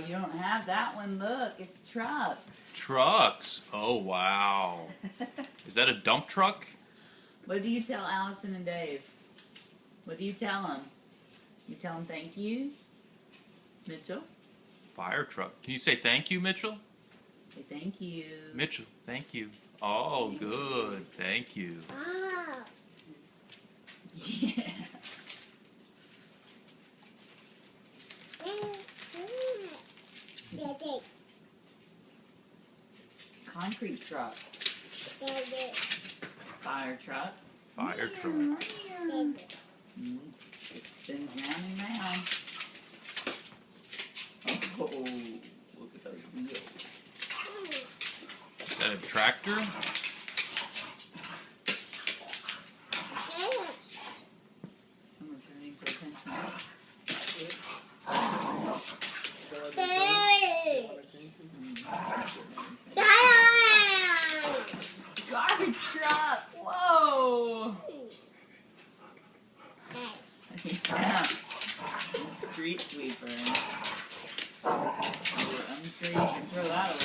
you don't have that one. Look, it's trucks. Trucks. Oh, wow. Is that a dump truck? What do you tell Allison and Dave? What do you tell them? You tell them thank you? Mitchell? Fire truck. Can you say thank you, Mitchell? Say thank you. Mitchell, thank you. Oh, good. Thank you. Ah. Yeah. Concrete truck. Fire truck. Fire truck. It spins round and round. Oh, look at those wheels. Is that a tractor? Someone's running for attention. Garbage truck! Whoa! Yeah. Street sweeper. I'm sure you can throw that away.